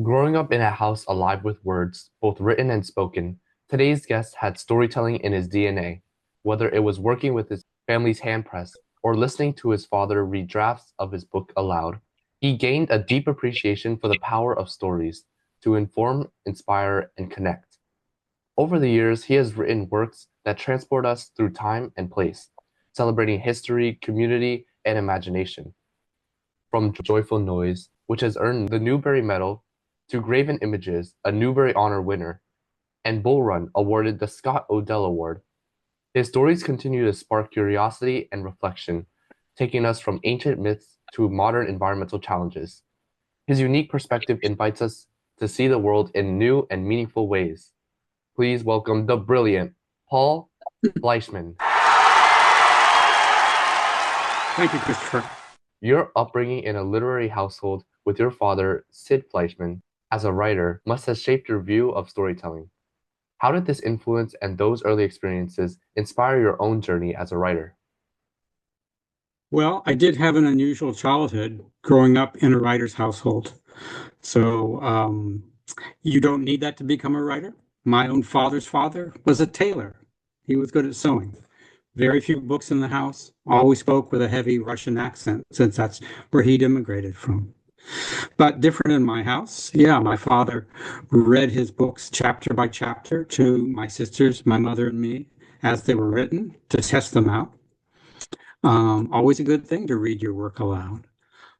Growing up in a house alive with words, both written and spoken, today's guest had storytelling in his DNA, whether it was working with his family's hand press or listening to his father read drafts of his book aloud. He gained a deep appreciation for the power of stories to inform, inspire, and connect. Over the years, he has written works that transport us through time and place, celebrating history, community, and imagination. From Joyful Noise, which has earned the Newbery Medal, to Graven Images, a Newbery Honor winner, and Bull Run, awarded the Scott Odell Award. His stories continue to spark curiosity and reflection, taking us from ancient myths to modern environmental challenges. His unique perspective invites us to see the world in new and meaningful ways. Please welcome the brilliant Paul Fleischman. Thank you, Christopher. Your upbringing in a literary household with your father, Sid Fleischman, as a writer must have shaped your view of storytelling. How did this influence and those early experiences inspire your own journey as a writer? Well, I did have an unusual childhood growing up in a writer's household. So you don't need that to become a writer. My own father's father was a tailor. He was good at sewing. Very few books in the house. Always spoke with a heavy Russian accent, since that's where he'd immigrated from. But different in my house. Yeah, my father read his books chapter by chapter to my sisters, my mother, and me as they were written to test them out. Always a good thing to read your work aloud.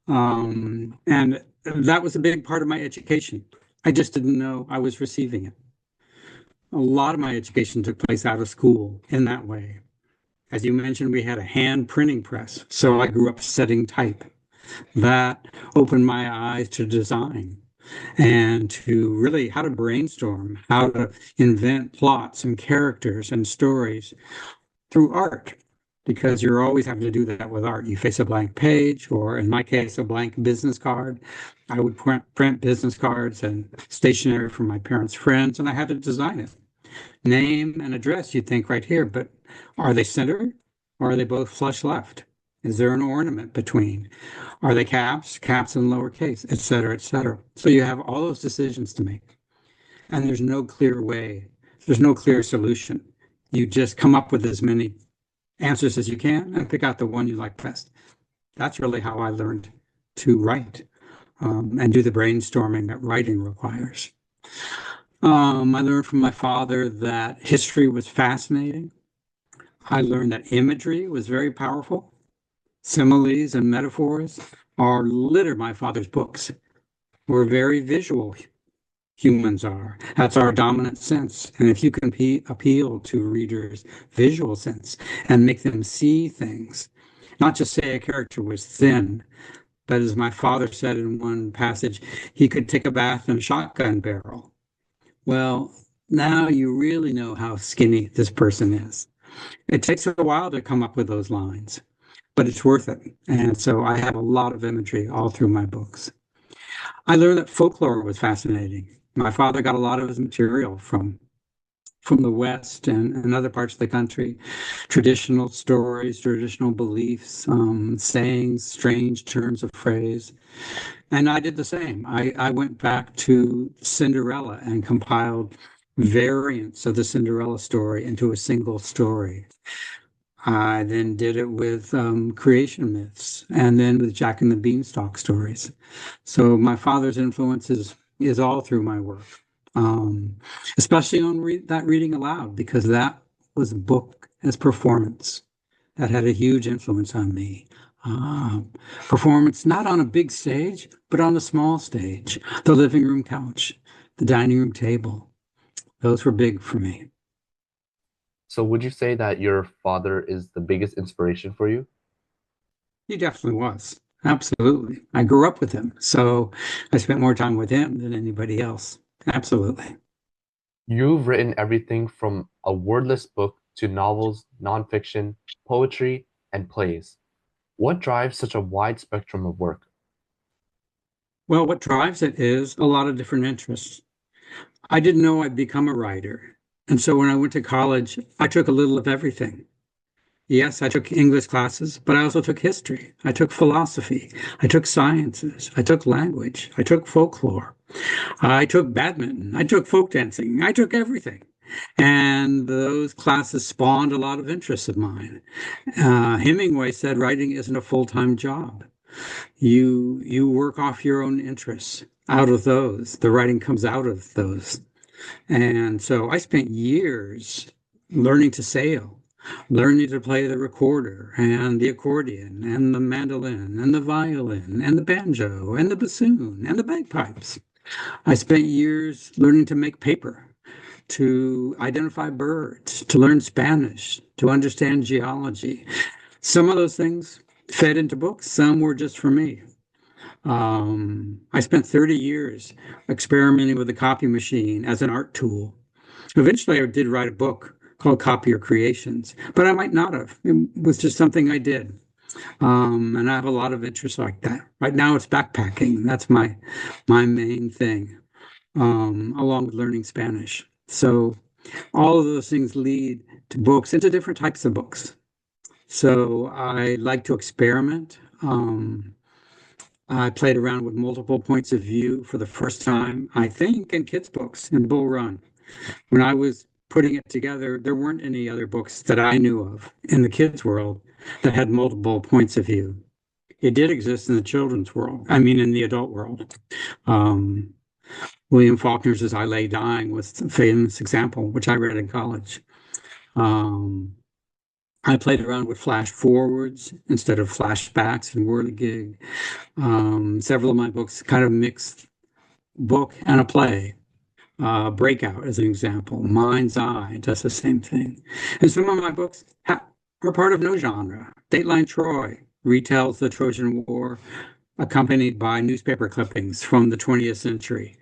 And that was a big part of my education. I just didn't know I was receiving it. A lot of my education took place out of school in that way. As you mentioned, we had a hand printing press, so I grew up setting type. That opened my eyes to design and to really how to brainstorm, how to invent plots and characters and stories through art, because you're always having to do that with art. You face a blank page, or in my case, a blank business card. I would print business cards and stationery from my parents' friends, and I had to design it. Name and address, you'd think right here, but are they centered or are they both flush left? Is there an ornament between? Are they caps in lowercase, et cetera, et cetera? So you have all those decisions to make, and there's no clear way, there's no clear solution. You just come up with as many answers as you can and pick out the one you like best. That's really how I learned to write and do the brainstorming that writing requires. I learned from my father that history was fascinating. I learned that imagery was very powerful. Similes and metaphors are litter my father's books. We're very visual, humans are. That's our dominant sense. And if you can appeal to readers' visual sense and make them see things, not just say a character was thin, but as my father said in one passage, he could take a bath in a shotgun barrel. Well, now you really know how skinny this person is. It takes a while to come up with those lines, but it's worth it. And so I have a lot of imagery all through my books. I learned that folklore was fascinating. My father got a lot of his material from the West and other parts of the country, traditional stories, traditional beliefs, sayings, strange turns of phrase. And I did the same. I went back to Cinderella and compiled variants of the Cinderella story into a single story. I then did it with creation myths and then with Jack and the Beanstalk stories. So my father's influence is all through my work, especially on that reading aloud, because that was a book as performance that had a huge influence on me. Performance not on a big stage, but on a small stage, the living room couch, the dining room table. Those were big for me. So, would you say that your father is the biggest inspiration for you? He definitely was. Absolutely. I grew up with him, so I spent more time with him than anybody else. Absolutely. You've written everything from a wordless book to novels, nonfiction, poetry, and plays. What drives such a wide spectrum of work? Well, what drives it is a lot of different interests. I didn't know I'd become a writer. And so when I went to college, I took a little of everything. Yes, I took English classes, but I also took history. I took philosophy. I took sciences. I took language. I took folklore. I took badminton, I took folk dancing, I took everything. And those classes spawned a lot of interests of mine. Hemingway said writing isn't a full-time job. You work off your own interests. Out of those, the writing comes out of those. And so I spent years learning to sail, learning to play the recorder and the accordion and the mandolin and the violin and the banjo and the bassoon and the bagpipes. I spent years learning to make paper, to identify birds, to learn Spanish, to understand geology. Some of those things fed into books, some were just for me. I spent 30 years experimenting with the copy machine as an art tool. Eventually, I did write a book called Copier Creations, but I might not have. It was just something I did. And I have a lot of interests like that. Right now, it's backpacking. That's my main thing, along with learning Spanish. So all of those things lead to books and to different types of books. So I like to experiment. I played around with multiple points of view for the first time, I think, in kids' books in Bull Run. When I was putting it together, there weren't any other books that I knew of in the kids' world that had multiple points of view. It did exist in the children's world, I mean, in the adult world. Um, William Faulkner's As I Lay Dying was a famous example, which I read in college. Um, I played around with flash forwards instead of flashbacks and whirligig. Several of my books kind of mixed book and a play. Breakout, as an example. Mind's Eye does the same thing. And some of my books are part of no genre. Dateline Troy retells the Trojan War, accompanied by newspaper clippings from the 20th century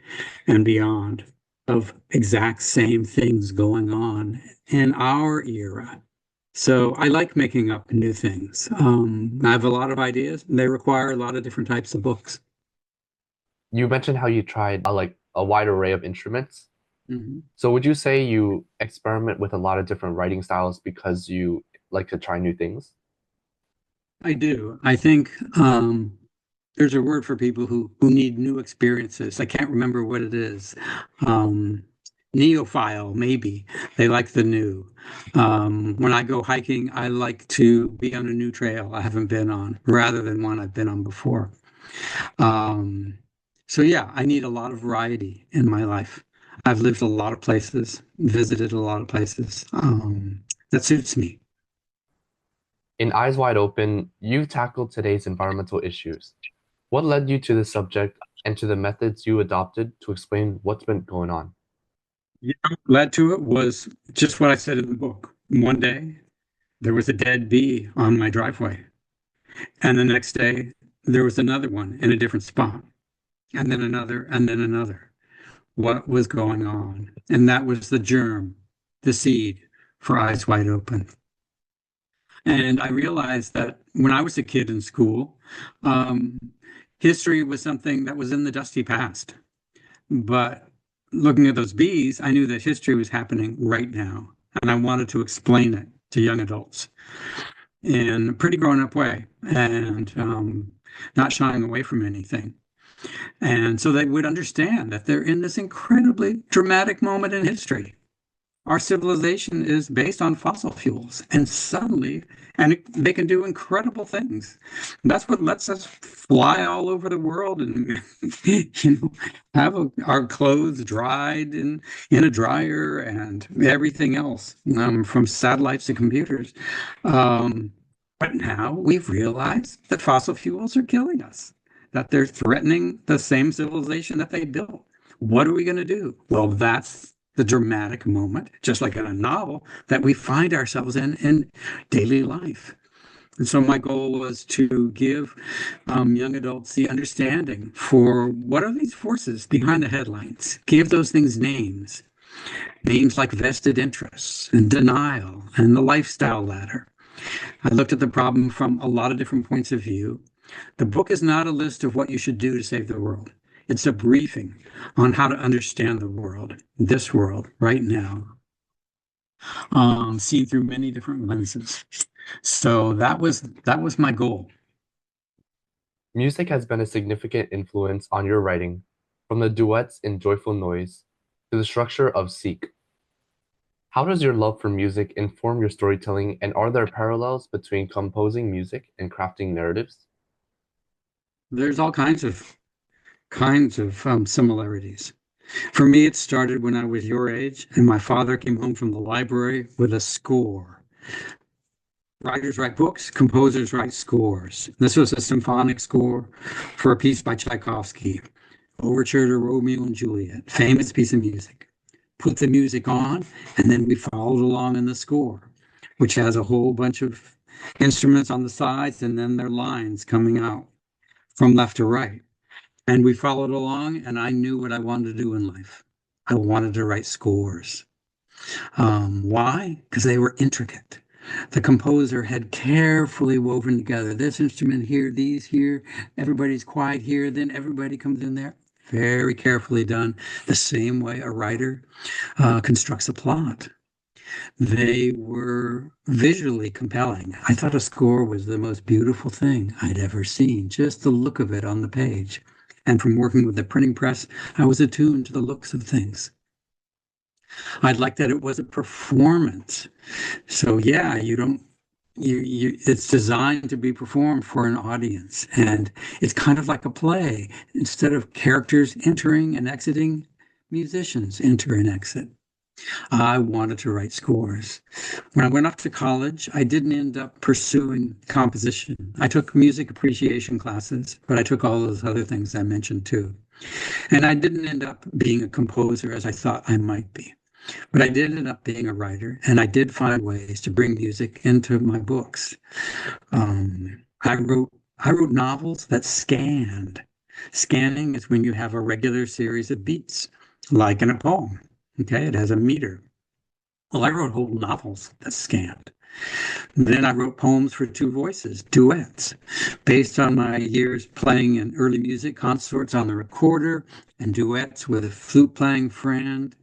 and beyond of exact same things going on in our era. So I like making up new things. I have a lot of ideas, and they require a lot of different types of books. You mentioned how you tried like a wide array of instruments. Mhm. So would you say you experiment with a lot of different writing styles because you like to try new things? I do. I think there's a word for people who need new experiences. I can't remember what it is. Um, Neophile, maybe. They like the new. When I go hiking, I like to be on a new trail I haven't been on rather than one I've been on before. Um, so yeah, I need a lot of variety in my life. I've lived a lot of places, visited a lot of places. That suits me. In Eyes Wide Open, you tackled today's environmental issues. What led you to this subject and to the methods you adopted to explain what's been going on? Yeah, what led to it was just what I said in the book. One day, there was a dead bee on my driveway. And the next day, there was another one in a different spot. And then another, and then another. What was going on? And that was the germ, the seed for Eyes Wide Open. And I realized that when I was a kid in school, um, history was something that was in the dusty past. But looking at those bees, I knew that history was happening right now. And I wanted to explain it to young adults in a pretty grown up way and not shying away from anything. And so they would understand that they're in this incredibly dramatic moment in history. Our civilization is based on fossil fuels, and suddenly, they can do incredible things. That's what lets us fly all over the world and have our clothes dried in a dryer and everything else, from satellites to computers. Um, but now we've realized that fossil fuels are killing us, that they're threatening the same civilization that they built. What are we going to do? Well, that's the dramatic moment, just like in a novel, that we find ourselves in daily life. And so my goal was to give young adults the understanding for what are these forces behind the headlines, give those things names, names like vested interests and denial and the lifestyle ladder. I looked at the problem from a lot of different points of view. The book is not a list of what you should do to save the world. It's a briefing on how to understand the world, this world right now, seen through many different lenses. So that was my goal. Music has been a significant influence on your writing. from the duets in Joyful Noise to the structure of Seek. How does your love for music inform your storytelling, and are there parallels between composing music and crafting narratives? There's all kinds of similarities. For me, it started when I was your age, and my father came home from the library with a score. Writers write books, composers write scores. This was a symphonic score for a piece by Tchaikovsky, Overture to Romeo and Juliet, famous piece of music. Put the music on, and then we followed along in the score, which has a whole bunch of instruments on the sides and then their lines coming out from left to right. And we followed along, and I knew what I wanted to do in life. I wanted to write scores. Why? Because they were intricate. The composer had carefully woven together this instrument here, these here, everybody's quiet here, then everybody comes in there. Very carefully done, the same way a writer constructs a plot. They were visually compelling. I thought a score was the most beautiful thing I'd ever seen, just the look of it on the page. And from working with the printing press, I was attuned to the looks of things. I'd like that it was a performance. So yeah, it's designed to be performed for an audience. And it's kind of like a play. Instead of characters entering and exiting, musicians enter and exit. I wanted to write scores. When I went off to college, I didn't end up pursuing composition. I took music appreciation classes, but I took all those other things I mentioned too. And I didn't end up being a composer as I thought I might be. But I did end up being a writer, and I did find ways to bring music into my books. I wrote novels that scanned. Scanning is when you have a regular series of beats, like in a poem. Okay, it has a meter. Well, I wrote whole novels that scanned. Then I wrote poems for two voices, duets, based on my years playing in early music, consorts on the recorder, and duets with a flute playing friend.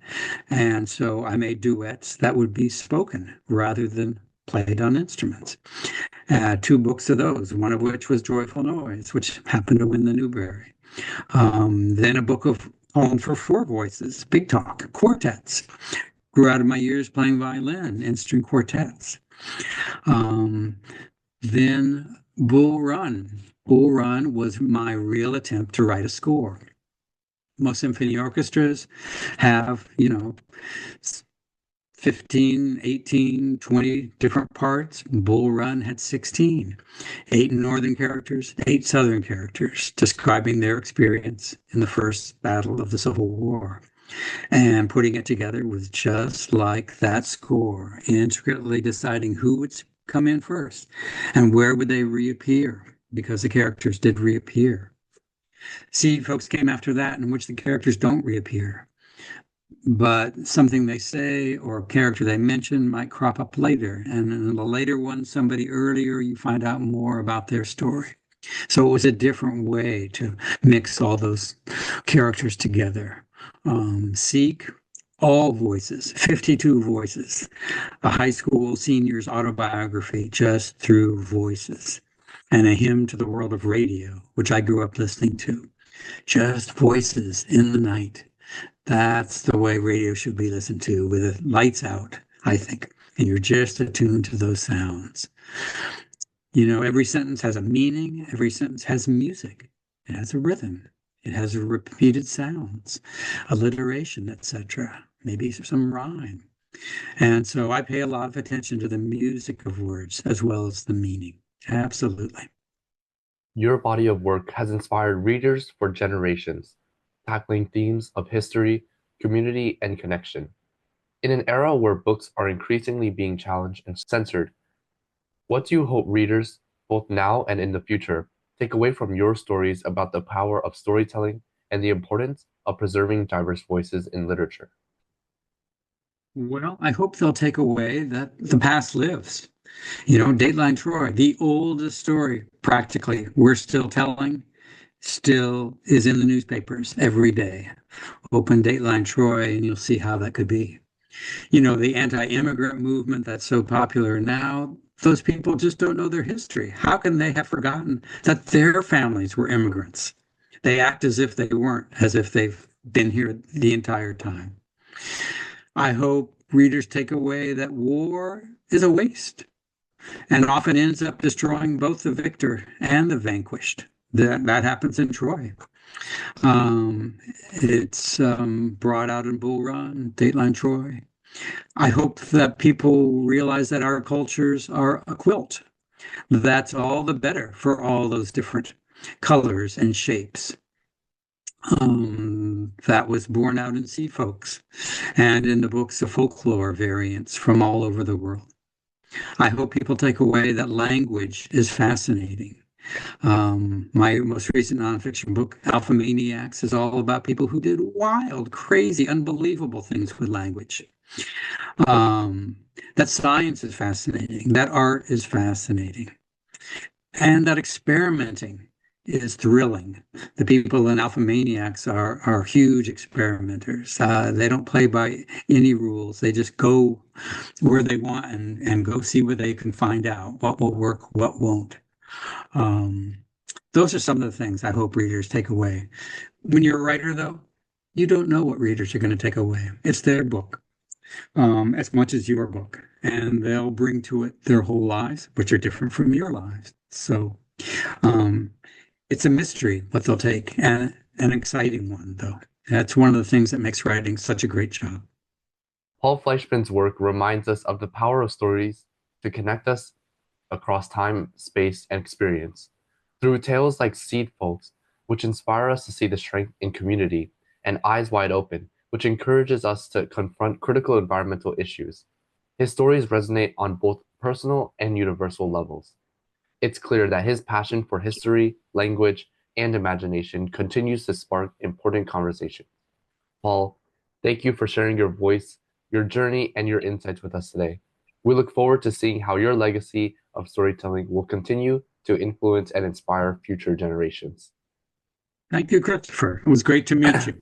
And so I made duets that would be spoken rather than played on instruments. Two books of those, one of which was Joyful Noise, which happened to win the Newbery. Then a book of poems for four voices, big talk, quartets. Grew out of my years playing violin and string quartets. Then Bull Run. Bull Run was my real attempt to write a score. Most symphony orchestras have, 15, 18, 20 different parts. Bull Run had 16, 8 northern characters, 8 southern characters, describing their experience in the first battle of the Civil War. And putting it together was just like that score, intricately deciding who would come in first and where would they reappear, because the characters did reappear. Seedfolks came after that, in which the characters don't reappear, but something they say or a character they mention might crop up later. And in the later one, somebody earlier, you find out more about their story. So it was a different way to mix all those characters together. Seek, all voices, 52 voices, a high school senior's autobiography just through voices, and a hymn to the world of radio, which I grew up listening to. Just voices in the night. That's the way radio should be listened to, with the lights out, I think, and you're just attuned to those sounds. Every sentence has a meaning, every sentence has music, it has a rhythm. It has repeated sounds, alliteration, etc., maybe some rhyme. And so I pay a lot of attention to the music of words as well as the meaning. Absolutely. Your body of work has inspired readers for generations, tackling themes of history, community, and connection. In an era where books are increasingly being challenged and censored, what do you hope readers, both now and in the future, take away from your stories about the power of storytelling and the importance of preserving diverse voices in literature? Well, I hope they'll take away that the past lives. Dateline Troy, the oldest story practically we're still telling, still is in the newspapers every day. Open Dateline Troy and you'll see how that could be. The anti-immigrant movement that's so popular now, those people just don't know their history. How can they have forgotten that their families were immigrants? They act as if they weren't, as if they've been here the entire time. I hope readers take away that war is a waste and often ends up destroying both the victor and the vanquished. That happens in Troy. It's brought out in Bull Run, Dateline Troy. I hope that people realize that our cultures are a quilt. That's all the better for all those different colors and shapes. That was borne out in Seedfolks and in the books of folklore variants from all over the world. I hope people take away that language is fascinating. My most recent nonfiction book, Alpha Maniacs, is all about people who did wild, crazy, unbelievable things with language. That science is fascinating, that art is fascinating, and that experimenting is thrilling. The people in Alpha Maniacs are huge experimenters. They don't play by any rules. They just go where they want and go see what they can find out, what will work, what won't. Those are some of the things I hope readers take away. When you're a writer, though, you don't know what readers are going to take away. It's their book, as much as your book, and they'll bring to it their whole lives, which are different from your lives. So, it's a mystery what they'll take, and an exciting one, though. That's one of the things that makes writing such a great job. Paul Fleischman's work reminds us of the power of stories to connect us across time, space, and experience. Through tales like Seedfolks, which inspire us to see the strength in community, and Eyes Wide Open, which encourages us to confront critical environmental issues. His stories resonate on both personal and universal levels. It's clear that his passion for history, language, and imagination continues to spark important conversations. Paul, thank you for sharing your voice, your journey, and your insights with us today. We look forward to seeing how your legacy of storytelling will continue to influence and inspire future generations. Thank you, Christopher. It was great to meet you.